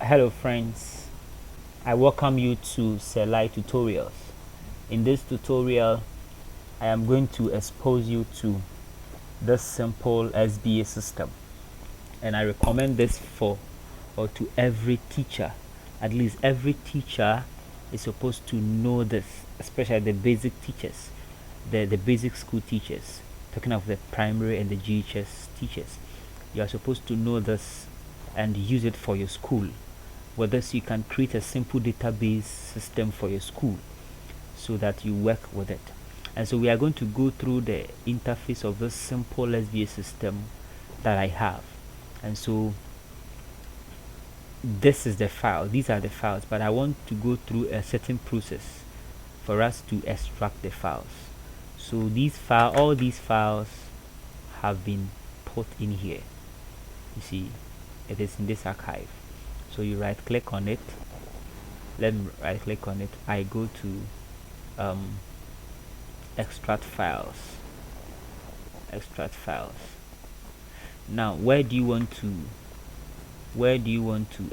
Hello friends, I welcome you to LAI tutorials. In this tutorial, I am going to expose you to this simple SBA system, and I recommend this for or to every teacher. At least every teacher is supposed to know this, especially the basic teachers, the basic school teachers, talking of the primary and the GHS teachers. You are supposed to know this and use it for your school. With this, you can create a simple database system for your school so that you work with it. And so we are going to go through the interface of this simple SBA system that I have. And so this is the file, these are the files, but I want to go through a certain process for us to extract the files. So all these files have been put in here. You see, it is in this archive. So you right click on it. Let me right click on it. I go to extract files. Now where do you want to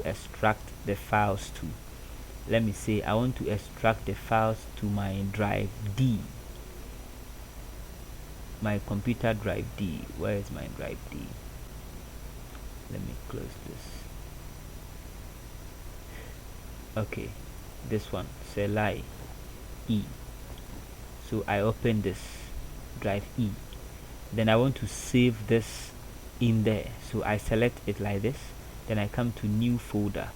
extract the files to? Let me say I want to extract the files to my drive D, my computer drive D. Where is my drive D? Let me close this. Okay, this one, LAI-E. So I open this drive E, then I want to save this in there, so I select it like this, then I come to new folder.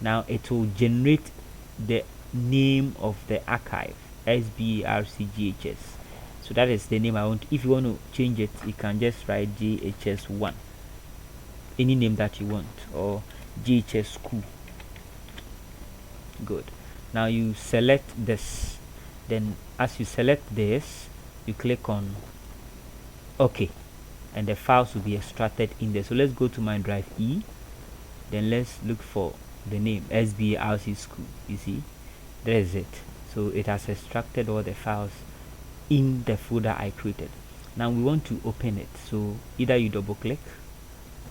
Now it will generate the name of the archive, SBRCGHS. So that is the name I want. If you want to change it, you can just write GHS1, any name that you want, or GHS school. Good. Now you select this, then as you select this, you click on OK, and the files will be extracted in there. So let's go to my drive E, then let's look for the name SBRC school. You see, there is it. So it has extracted all the files in the folder I created. Now we want to open it, so either you double click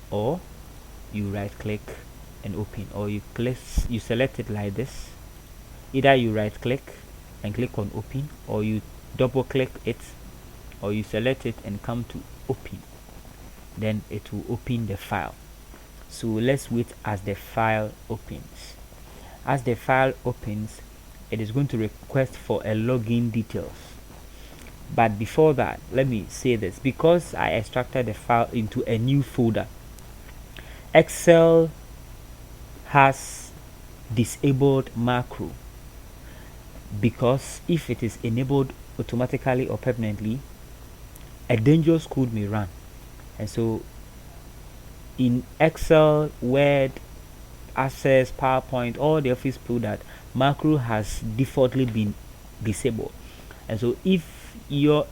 or you right click and open, or you select it like this. Either you right click and click on open, or you double click it, or you select it and come to open, then it will open the file. So let's wait as the file opens. As the file opens, it is going to request for a login details. But before that, let me say this: because I extracted the file into a new folder, Excel has disabled macro, because if it is enabled automatically or permanently, a dangerous code may run. And so in Excel, Word, Access, PowerPoint, all the Office product, macro has defaultly been disabled. And so if your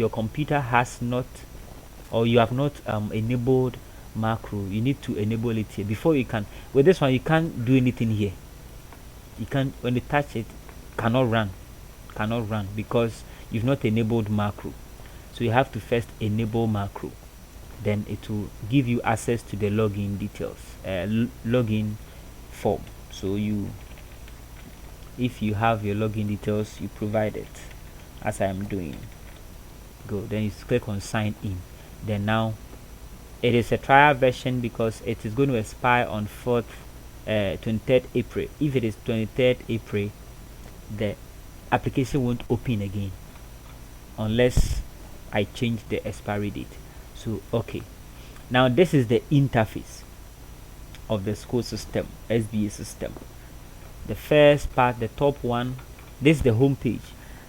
computer has not, or you have not enabled macro, you need to enable it here before you can. With this one, you can't do anything here. You can't, when you touch it, cannot run because you've not enabled macro. So you have to first enable macro, then it will give you access to the login details, login form. So if you have your login details, you provide it as I am doing. Go, then you click on sign in. Then now it is a trial version because it is going to expire on 23rd April. If it is 23rd April, the application won't open again unless I change the expiry date. So okay, now this is the interface of the school system, SBA system. The first part, the top one, this is the home page,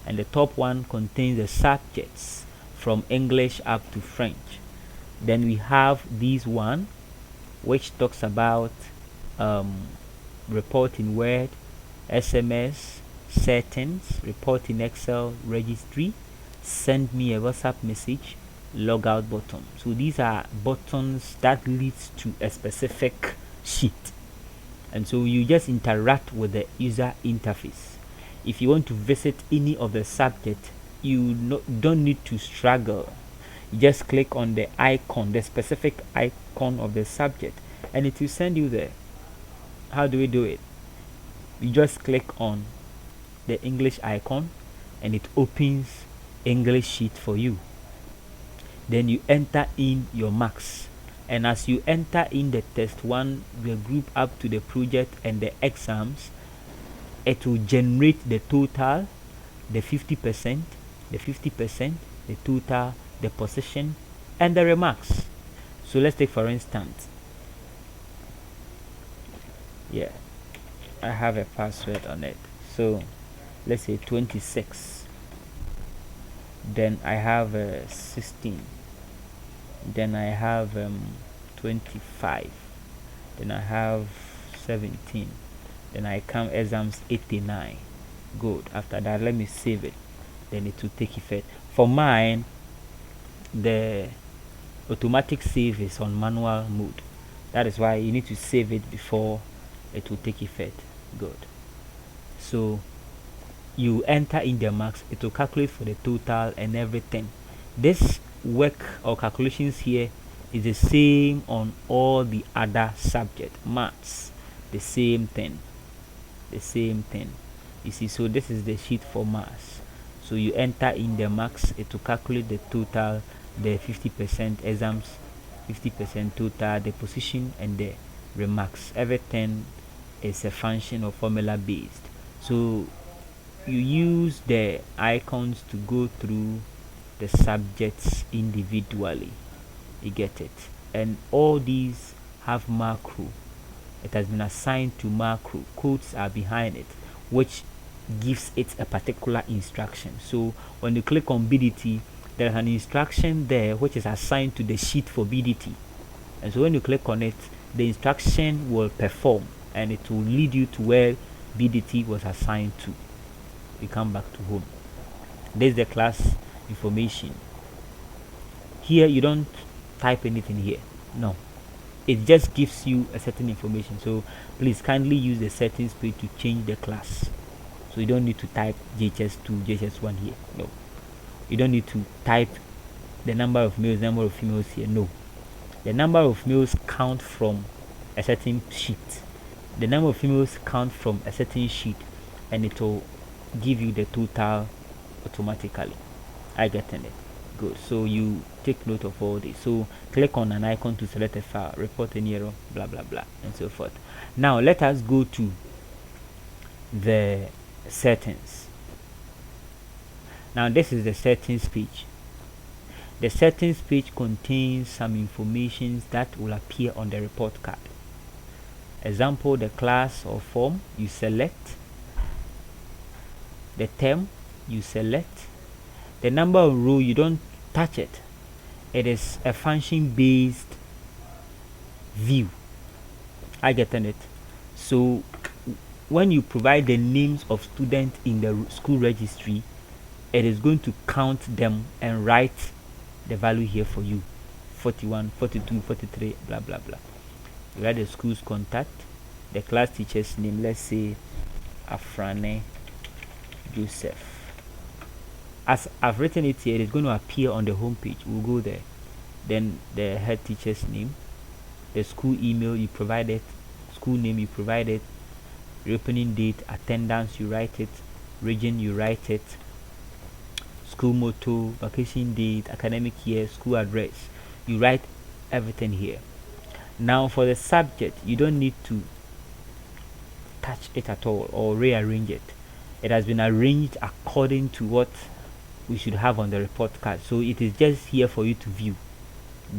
and the top one contains the subjects from English up to French. Then we have this one which talks about report in Word, SMS, settings, report in Excel, registry, send me a WhatsApp message, logout button. So these are buttons that leads to a specific sheet, and so you just interact with the user interface. If you want to visit any of the subject, you don't need to struggle. You just click on the icon, the specific icon of the subject, and it will send you there. How do we do it? You just click on the English icon and it opens English sheet for you. Then you enter in your marks, and as you enter in the test 1, the group up to the project and the exams, it will generate the total, the 50%, the 50%, the total, the position, and the remarks. So let's take for instance, yeah, I have a password on it. So let's say 26. Then I have 16. Then I have 25. Then I have 17. Then I come exams 89. Good. After that, let me save it. Then it will take effect. For mine, the automatic save is on manual mode. That is why you need to save it before it will take effect. Good. So you enter in the marks, it will calculate for the total and everything. This work or calculations here is the same on all the other subject. Maths, the same thing, you see. So this is the sheet for maths. So you enter in the marks, it will calculate the total, the 50% exams, 50% total, the position, and the remarks. Everything is a function or formula based. So you use the icons to go through the subjects individually. You get it? And all these have macro. It has been assigned to macro. Codes are behind it, which gives it a particular instruction. So when you click on BDT, there is an instruction there which is assigned to the sheet for BDT. And so when you click on it, the instruction will perform and it will lead you to where BDT was assigned to. You come back to home. This is the class information. Here you don't type anything here. No. It just gives you a certain information. So please kindly use the settings page to change the class. So you don't need to type JHS2, JHS1 here. No. You don't need to type the number of males, number of females here. No. The number of males count from a certain sheet. The number of females count from a certain sheet, and it will give you the total automatically. I get it. Good. So you take note of all this. So click on an icon to select a file, report any error, blah blah blah, and so forth. Now let us go to the settings. Now this is the settings page. The settings page contains some information that will appear on the report card. Example, the class or form you select, the term you select, the number of row you don't touch it. It is a function based view. I get it. So when you provide the names of students in the school registry, it is going to count them and write the value here for you. 41, 42, 43, blah blah blah. You write the school's contact, the class teacher's name, let's say Afrane Joseph. As I've written it here, it is going to appear on the home page. We'll go there. Then the head teacher's name, the school email you provided, school name you provided, reopening date, attendance you write it, region you write it, school motto, vacation date, academic year, school address. You write everything here. Now for the subject, you don't need to touch it at all or rearrange it. It has been arranged according to what we should have on the report card. So it is just here for you to view.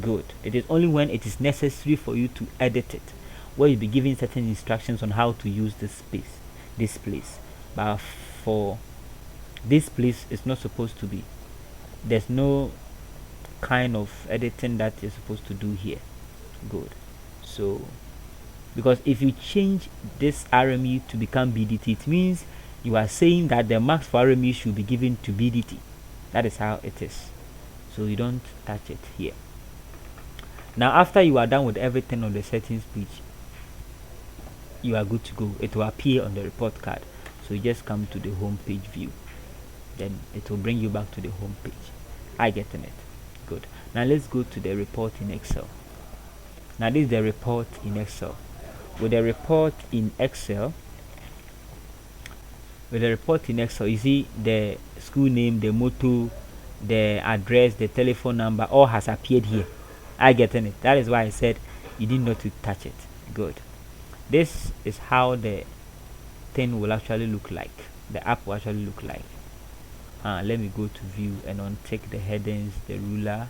Good. It is only when it is necessary for you to edit it, where you'll be given certain instructions on how to use this place. But for this place, it's not supposed to be. There's no kind of editing that you're supposed to do here. Good. So because if you change this RME to become BDT, it means you are saying that the marks for RME should be given to BDT. That is how it is. So you don't touch it here. Now after you are done with everything on the settings page, you are good to go. It will appear on the report card. So you just come to the home page view. Then it will bring you back to the home page. I get in it. Good. Now let's go to the report in Excel. Now this is the report in Excel. with the report in Excel, you see the school name, the motto, the address, the telephone number, all has appeared here. I get it. That is why I said you need not to touch it. Good. This is how the thing will actually look like. The app will actually look like. Let me go to view and untick the headings, the ruler,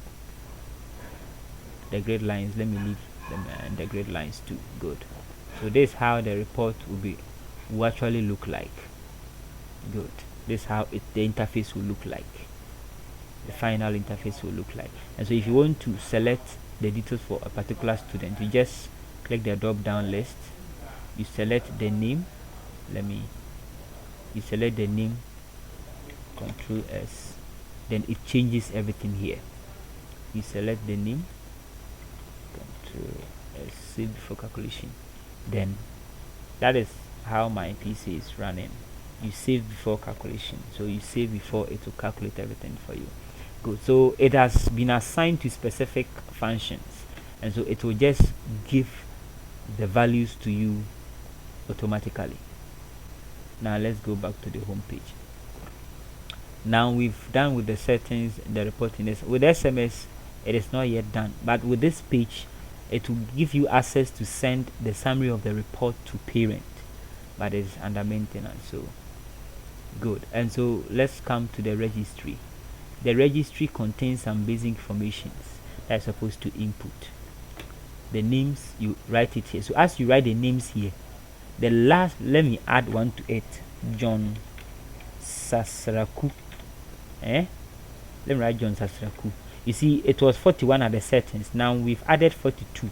the grid lines. Let me leave them and the grid lines too. Good. So this is how the report will actually look like. Good. This is how the interface will look like. The final interface will look like. And so if you want to select the details for a particular student, you just click the drop down list, you select the name, you select the name, Control S, then it changes everything here. You select the name, Control S, save before calculation. Then that is how my PC is running. You save before calculation, so you save before it will calculate everything for you. Good. So it has been assigned to specific functions, and so it will just give the values to you automatically. Now let's go back to the home page. Now we've done with the settings, the reporting. With SMS it is not yet done, but with this page it will give you access to send the summary of the report to parent, but it's under maintenance. So good. And so let's come to the registry. The registry contains some basic informations that are supposed to input. The names, you write it here. So as you write the names here, the last, let me add one to it. John Sasraku. Let me write John Sasraku. You see, it was 41 at the settings. Now we've added 42.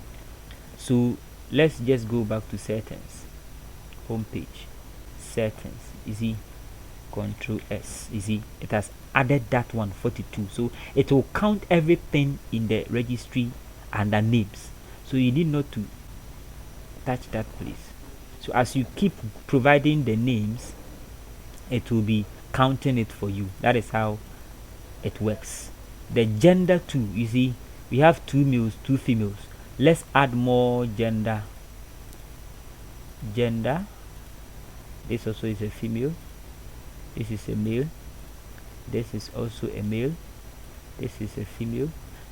So let's just go back to settings. Home page. Settings. You see, Control S. You see, it has added that one, 42. So it will count everything in the registry under names. So you need not to touch that place. So as you keep providing the names, it will be counting it for you. That is how it works. The gender too, you see, we have 2 males, 2 females. Let's add more gender. This also is a female. This is a male. This is also a male. This is a female.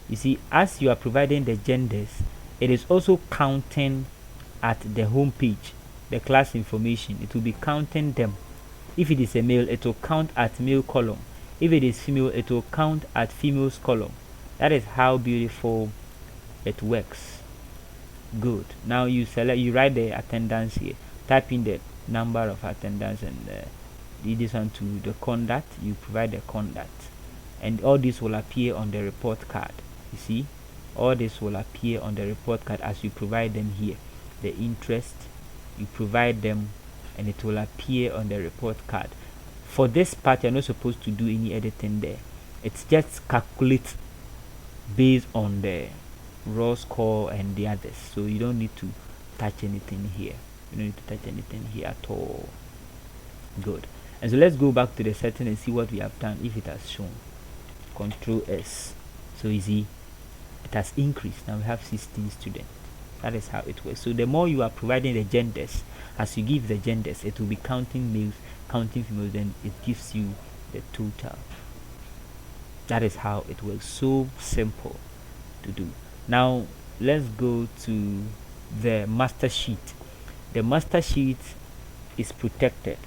You see, as you are providing the genders, it is also counting at the home page, the class information. It will be counting them. If it is a male, it will count at male column. If it is female, it will count at females column. That is how beautiful it works. Good. Now you write the attendance here. Type in the number of attendance and this one to the conduct. You provide the conduct, and all this will appear on the report card. You see, all this will appear on the report card as you provide them here. The interest, you provide them, and it will appear on the report card. For this part, you're not supposed to do any editing there. It's just calculate based on the raw score and the others. So you don't need to touch anything here. You don't need to touch anything here at all. Good. And so let's go back to the setting and see what we have done. If it has shown, Control S. So you see, it has increased. Now we have 16 students. That is how it works. So the more you are providing the genders, as you give the genders, it will be counting males, counting females, then it gives you the total. That is how it works. So simple to do. Now let's go to the master sheet. The master sheet is protected.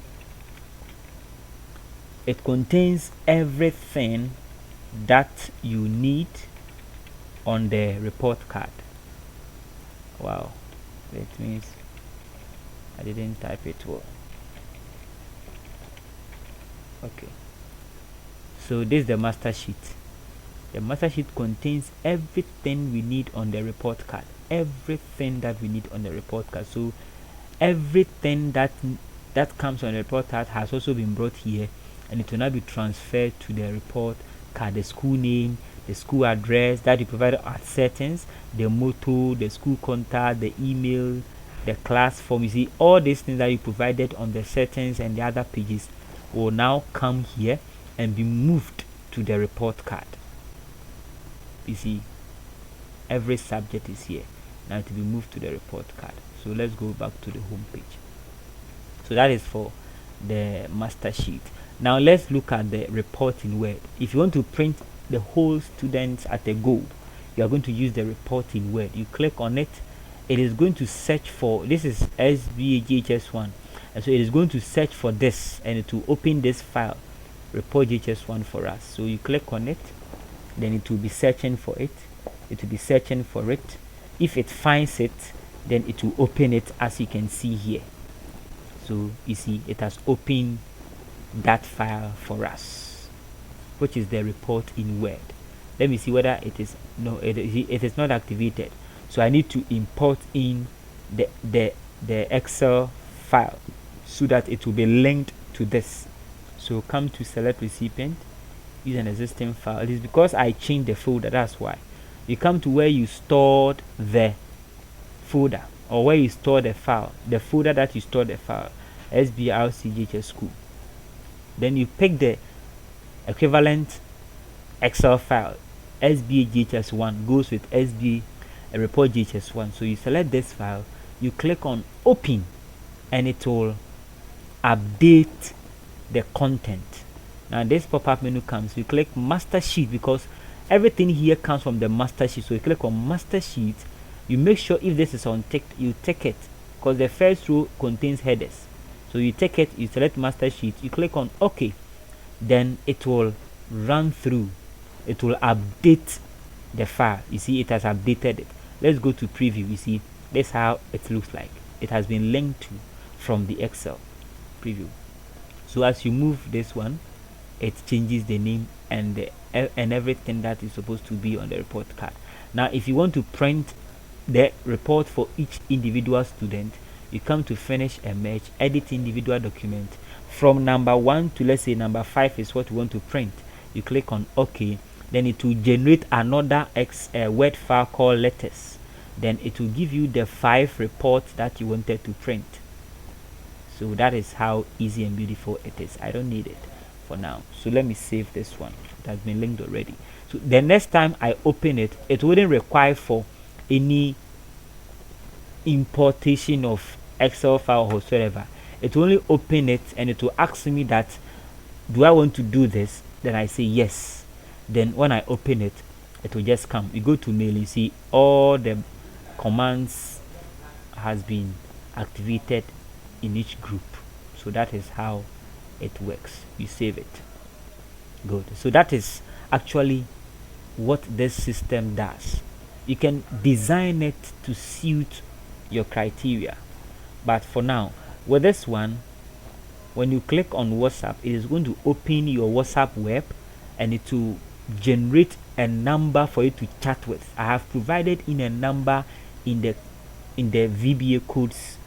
It contains everything that you need on the report card. Wow, that means I didn't type it well. Okay, so this is the master sheet. The master sheet contains everything we need on the report card. Everything that we need on the report card. So everything that comes on the report card has also been brought here, and it will now be transferred to the report card. The school name, the school address that you provided at settings, the motto, the school contact, the email, the class form. You see, all these things that you provided on the settings and the other pages will now come here and be moved to the report card. You see, every subject is here. Now to be moved to the report card. So let's go back to the home page. So that is for the master sheet. Now let's look at the report in Word. If you want to print the whole students at a go, you are going to use the report in Word. You click on it, it is going to search for, this is SBHS1, and so it is going to search for this, and it will open this file, report GHS1, for us. So you click on it, then it will be searching for it. It will be searching for it. If it finds it, then it will open it, as you can see here. So you see it has opened that file for us, which is the report in Word. Let me see whether it is, no, it is not activated. So I need to import in the Excel file so that it will be linked to this. So come to select recipient, use an existing file. It is because I changed the folder, that's why. You come to where you stored the folder, or where you store the file, the folder that you store the file, SBRCGHS school. Then you pick the equivalent Excel file, SBGHS1 goes with SB report GHS1. So you select this file, you click on open, and it will update the content. Now this pop-up menu comes, you click master sheet, because everything here comes from the master sheet. So you click on master sheet, you make sure if this is unticked, you tick it, because the first row contains headers. So you take it, you select master sheet, you click on OK, then it will run through, it will update the file. You see it has updated it. Let's go to preview. You see this is how it looks like. It has been linked to from the Excel preview. So as you move this one, it changes the name and everything that is supposed to be on the report card. Now if you want to print the report for each individual student, you come to finish and merge, edit individual document from number 1 to, let's say, number 5 is what you want to print. You click on OK, then it will generate another Word file called letters. Then it will give you the 5 reports that you wanted to print. So that is how easy and beautiful it is. I don't need it for now, so let me save this one. It has been linked already. So the next time I open it, it wouldn't require for any importation of Excel file or whatsoever. It will only open it, and it will ask me that, do I want to do this? Then I say yes. Then when I open it, it will just come. You go to mail, you see all the commands has been activated in each group. So that is how it works. You save it. Good. So that is actually what this system does. You can design it to suit your criteria, but for now, with this one, when you click on WhatsApp, it is going to open your WhatsApp web, and it will generate a number for you to chat with. I have provided in a number in the VBA codes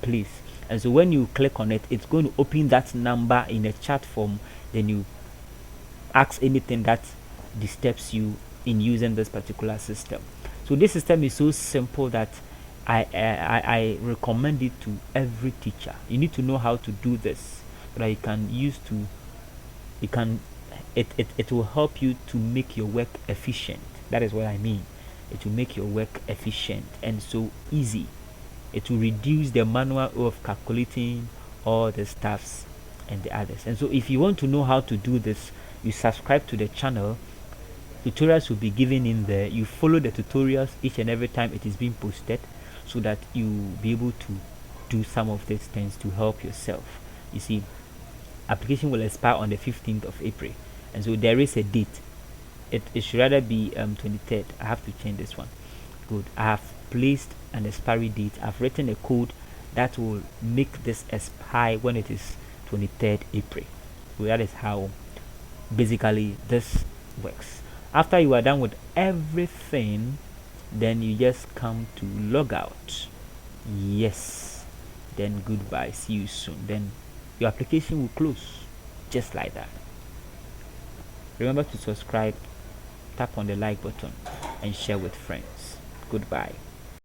place, and so when you click on it, it's going to open that number in a chat form. Then you ask anything that disturbs you in using this particular system. So this system is so simple that I recommend it to every teacher. You need to know how to do this, so that you can use to, it will help you to make your work efficient. That is what I mean. It will make your work efficient and so easy. It will reduce the manual of calculating all the stuffs and the others. And so if you want to know how to do this, you subscribe to the channel. Tutorials will be given in there. You follow the tutorials each and every time it is being posted, so that you be able to do some of these things to help yourself. You see, application will expire on the 15th of April, and so there is a date. It should rather be 23rd. I have to change this one. Good. I have placed an expiry date. I've written a code that will make this expire when it is 23rd April. So that is how basically this works. After you are done with everything, then you just come to log out. Yes, then goodbye, see you soon. Then your application will close just like that. Remember to subscribe, tap on the like button, and share with friends. Goodbye.